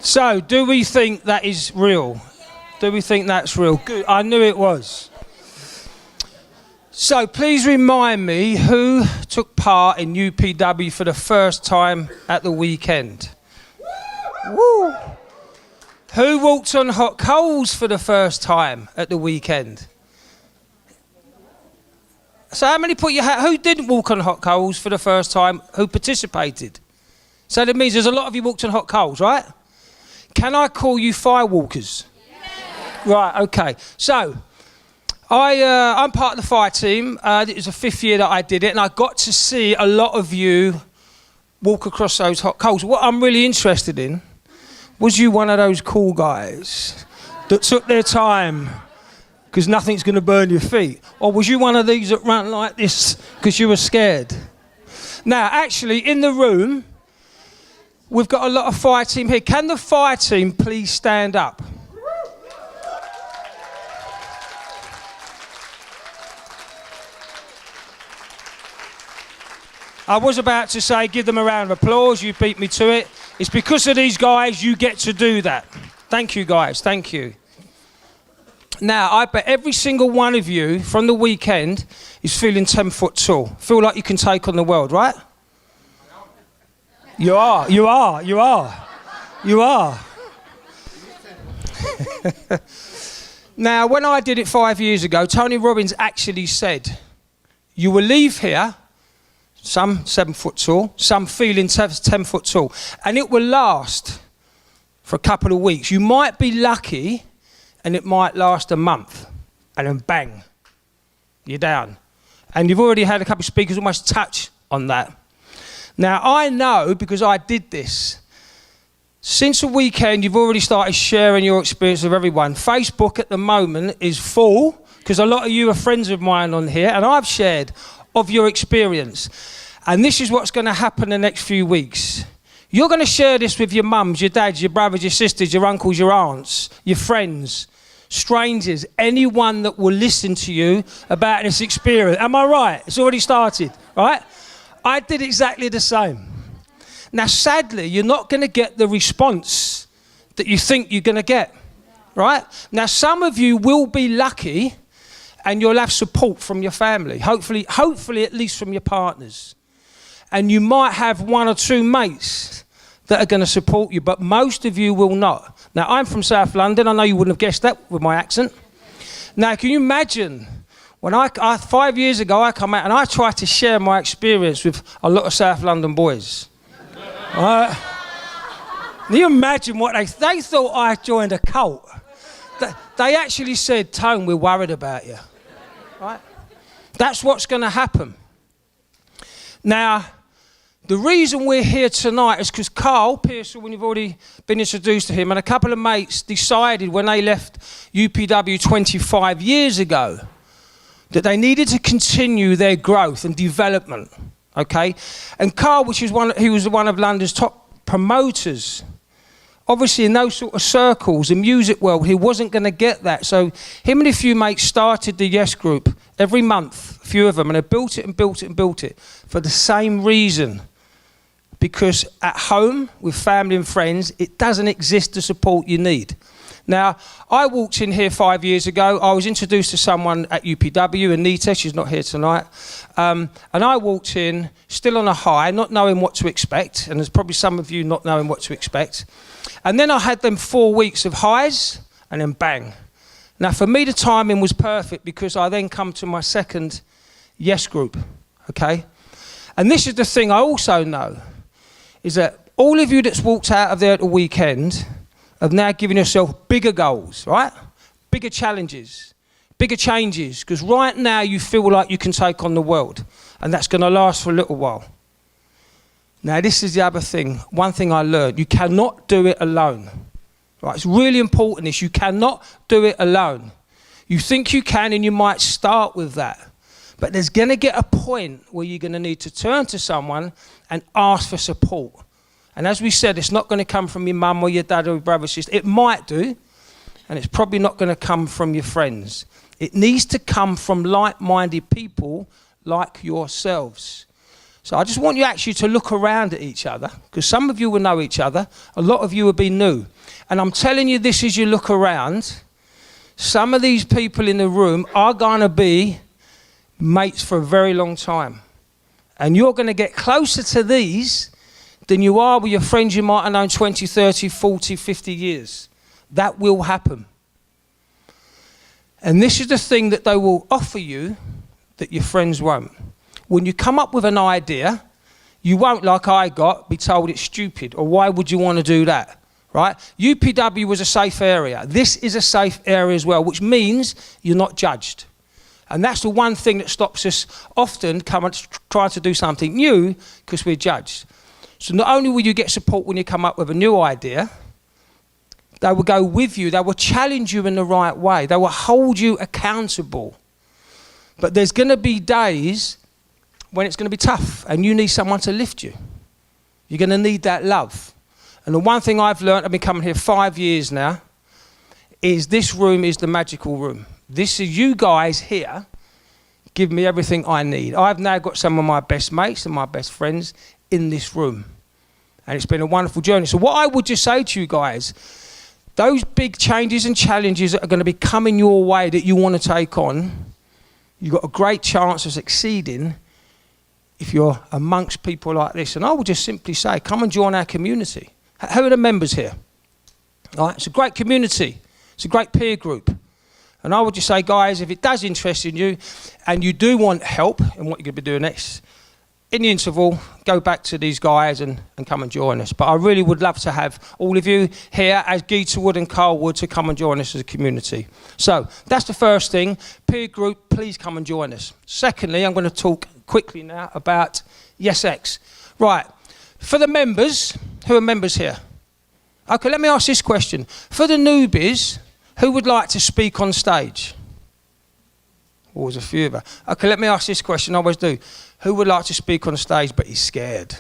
So, do we think that is real? Do we think that's real? Good. I knew it was. So, please remind me who took part in UPW for the first time at the weekend. Woo! Who walked on hot coals for the first time at the weekend? So, how many put your hat? Who didn't walk on hot coals for the first time? Who participated? So that means there's a lot of you walked on hot coals, right? Can I call you firewalkers? Yeah. Right, okay. So, I'm part of the fire team. It was the 5th year that I did it, and I got to see a lot of you walk across those hot coals. What I'm really interested in, was you one of those cool guys that took their time because nothing's going to burn your feet? Or was you one of these that ran like this because you were scared? Now, actually, in the room, we've got a lot of fire team here. Can the fire team please stand up? I was about to say, give them a round of applause. You beat me to it. It's because of these guys you get to do that. Thank you, guys. Thank you. Now, I bet every single one of you from the weekend is feeling 10 foot tall. Feel like you can take on the world, right? You are. You are. You are. You are. Now, when I did it 5 years ago, Tony Robbins actually said, you will leave here, some 7 foot tall, some feeling 10 foot tall, and it will last for a couple of weeks. You might be lucky, and it might last a month, and then bang, you're down. And you've already had a couple of speakers almost touch on that. Now, I know, because I did this, since the weekend, you've already started sharing your experience with everyone. Facebook at the moment is full, because a lot of you are friends of mine on here, and I've shared of your experience. And this is what's going to happen the next few weeks. You're going to share this with your mums, your dads, your brothers, your sisters, your uncles, your aunts, your friends, strangers, anyone that will listen to you about this experience. Am I right? It's already started, right? I did exactly the same. Now, sadly, you're not going to get the response that you think you're going to get, right? Now, some of you will be lucky and you'll have support from your family, hopefully at least from your partners. And you might have 1 or 2 mates that are going to support you, but most of you will not. Now, I'm from South London. I know you wouldn't have guessed that with my accent. Now, can you imagine when 5 years ago, I come out and I try to share my experience with a lot of South London boys. Right? Can you imagine what they thought I joined a cult. They actually said, Tone, we're worried about you. Right? That's what's going to happen. Now, the reason we're here tonight is because Carl Pearsall, when you've already been introduced to him, and a couple of mates decided when they left UPW 25 years ago that they needed to continue their growth and development, okay? And Carl, he was one of London's top promoters. Obviously, in those sort of circles, the music world, he wasn't going to get that. So him and a few mates started the Yes Group every month, a few of them, and they built it and built it and built it for the same reason. Because at home, with family and friends, it doesn't exist the support you need. Now, I walked in here 5 years ago. I was introduced to someone at UPW, Anita, she's not here tonight. And I walked in, still on a high, not knowing what to expect. And there's probably some of you not knowing what to expect. And then I had them 4 weeks of highs, and then bang. Now, for me, the timing was perfect because I then come to my second Yes Group, okay? And this is the thing I also know, is that all of you that's walked out of there at the weekend have now given yourself bigger goals, right? Bigger challenges, bigger changes, because right now you feel like you can take on the world, and that's going to last for a little while. Now, this is the other thing. One thing I learned, you cannot do it alone. Right? It's really important this. You cannot do it alone. You think you can, and you might start with that. But there's going to get a point where you're going to need to turn to someone and ask for support. And as we said, it's not going to come from your mum or your dad or your brother or sister. It might do, and it's probably not going to come from your friends. It needs to come from like-minded people like yourselves. So I just want you actually to look around at each other, because some of you will know each other, a lot of you will be new. And I'm telling you this as you look around, some of these people in the room are going to be mates for a very long time. And you're going to get closer to these than you are with your friends you might have known 20, 30, 40, 50 years. That will happen. And this is the thing that they will offer you that your friends won't. When you come up with an idea, you won't, like I got, be told it's stupid, or why would you want to do that? Right? UPW was a safe area. This is a safe area as well, which means you're not judged. And that's the one thing that stops us often trying to do something new, because we're judged. So not only will you get support when you come up with a new idea, they will go with you, they will challenge you in the right way, they will hold you accountable. But there's going to be days when it's going to be tough and you need someone to lift you. You're going to need that love. And the one thing I've learned, I've been coming here 5 years now, is this room is the magical room. This is you guys here give me everything I need. I've now got some of my best mates and my best friends in this room. And it's been a wonderful journey. So what I would just say to you guys, those big changes and challenges that are going to be coming your way that you want to take on, you've got a great chance of succeeding if you're amongst people like this. And I would just simply say, come and join our community. Who are the members here? All right, it's a great community. It's a great peer group. And I would just say, guys, if it does interest in you and you do want help in what you're going to be doing next, in the interval, go back to these guys and come and join us. But I really would love to have all of you here as Geeta Wood and Carl Wood to come and join us as a community. So that's the first thing. Peer group, please come and join us. Secondly, I'm going to talk quickly now about YesX. Right, for the members, who are members here? Okay, let me ask this question. For the newbies, who would like to speak on stage? Always a few of us. Okay, let me ask this question, I always do. Who would like to speak on stage but he's scared?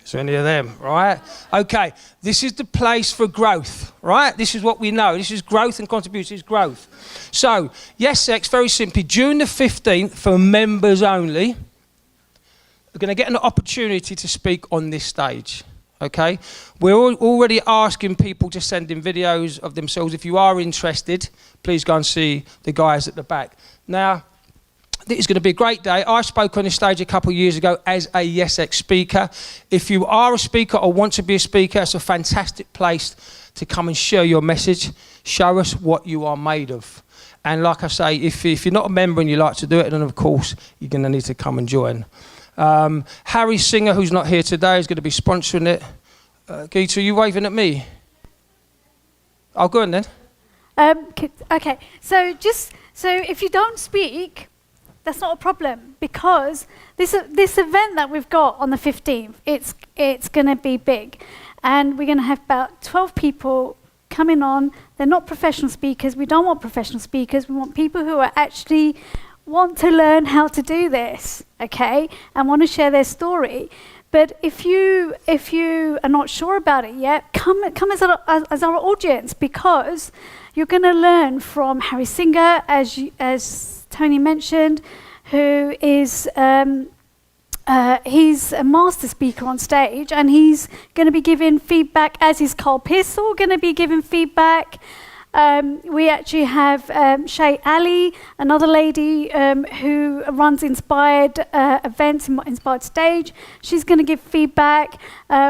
Is there any of them, right? Okay, this is the place for growth, right? This is what we know. This is growth and contribution, is growth. So, YesX, very simply, June the 15th, for members only, we're going to get an opportunity to speak on this stage. Okay, we're already asking people to send in videos of themselves. If you are interested, please go and see the guys at the back. Now, this is going to be a great day. I spoke on this stage a couple of years ago as a YesX speaker. If you are a speaker or want to be a speaker, it's a fantastic place to come and share your message. Show us what you are made of. And like I say, if you're not a member and you like to do it, then of course you're going to need to come and join. Harry Singer, who's not here today, is going to be sponsoring it. Geeta, are you waving at me? Oh, go on then. Okay, so if you don't speak, that's not a problem, because this event that we've got on the 15th, it's going to be big, and we're going to have about 12 people coming on. They're not professional speakers. We don't want professional speakers. We want people who are actually want to learn how to do this, okay, and want to share their story. But if you are not sure about it yet, come as our audience, because you're going to learn from Harry Singer, as Tony mentioned, who is he's a master speaker on stage, and he's going to be giving feedback, as is Carl Pearsall going to be giving feedback. We actually have Shay Ali, another lady who runs Inspired events, Inspired Stage. She's going to give feedback.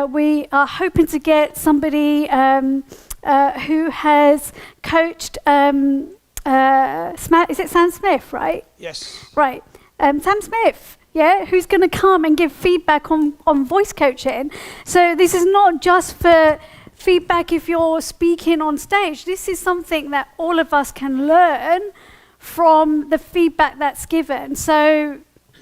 We are hoping to get somebody who has coached, is it Sam Smith, right? Yes. Right. Sam Smith, yeah, who's going to come and give feedback on voice coaching. So this is not just for feedback if you're speaking on stage. This is something that all of us can learn from the feedback that's given. So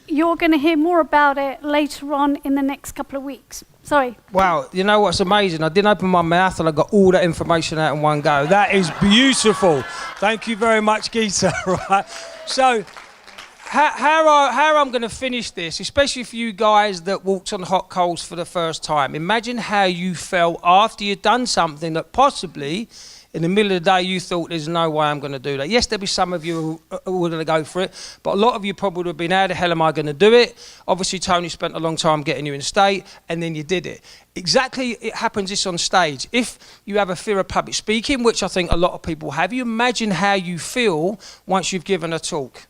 you're going to hear more about it later on in the next couple of weeks. Sorry. Wow, you know what's amazing? I didn't open my mouth and I got all that information out in one go. That is beautiful. Thank you very much, Geeta. Right. So how I'm going to finish this, especially for you guys that walked on hot coals for the first time. Imagine how you felt after you'd done something that possibly in the middle of the day you thought there's no way I'm going to do that. Yes, there'll be some of you who are going to go for it, but a lot of you probably would have been, how the hell am I going to do it? Obviously Tony spent a long time getting you in state, and then you did it. Exactly, it happens this on stage. If you have a fear of public speaking, which I think a lot of people have, you imagine how you feel once you've given a talk.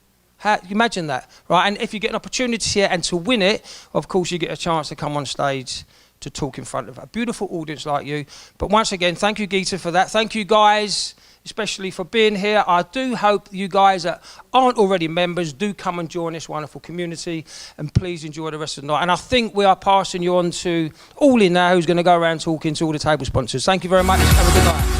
Imagine that, right? And if you get an opportunity here and to win it, of course you get a chance to come on stage to talk in front of a beautiful audience like you. But once again, thank you, Geeta, for that. Thank you, guys, especially for being here. I do hope you guys that aren't already members do come and join this wonderful community, and please enjoy the rest of the night. And I think we are passing you on to All In now, who's going to go around talking to all the table sponsors. Thank you very much. Have a good night.